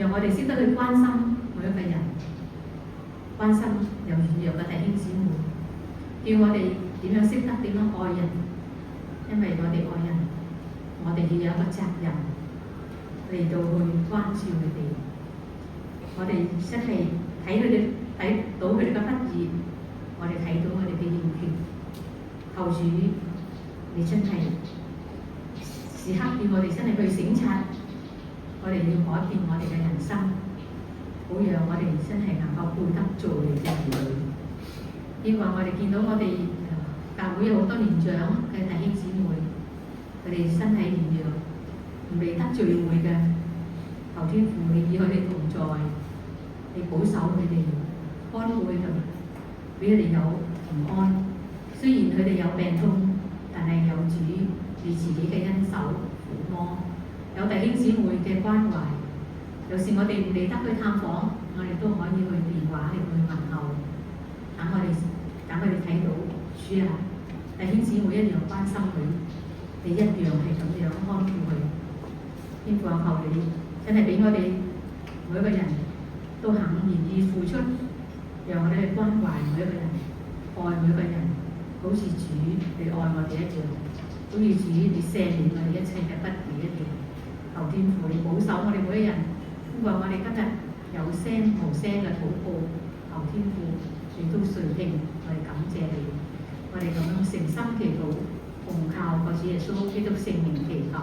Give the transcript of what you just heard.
讓我哋識得去關心每一個人，關心有軟弱嘅弟兄姊妹，叫我哋點樣識得點樣愛人，因為我哋愛人，我哋要有一個責任嚟到去關照佢哋。我哋真係睇到佢哋嘅不義，我哋睇到佢哋嘅欠缺。求主，你真係時刻要我哋真係去省察，我哋要改變我哋嘅人生，好讓我哋真係能夠配得做你嘅兒女。因為我哋見到我哋教會有好多年長嘅弟兄姊妹，佢哋身體軟弱，唔嚟得聚會嘅，求天父你與佢哋同在，你保守佢哋，看顧佢哋，俾佢哋有平安。雖然佢哋有病痛，但係有主與自己嘅恩手撫摸，有弟兄姊妹嘅關懷。有時我哋唔嚟得去探訪，我哋都可以去電話嚟去問候，等佢哋睇到主啊，弟兄姊妹一樣關心佢，你一樣係咁樣看顧佢。天父啊，求你真係俾我哋每一個人都肯願意付出，讓我哋去關懷每一個人，愛每一個人。好似主你愛我哋一樣，好似主你赦免我哋一切嘅不義一樣。求天父你保守我哋每一人，因為我哋今日有聲無聲嘅禱告，求天父你都垂聽，我哋感謝你。我哋咁樣誠心祈禱，奉靠我主耶穌基督聖名祈求。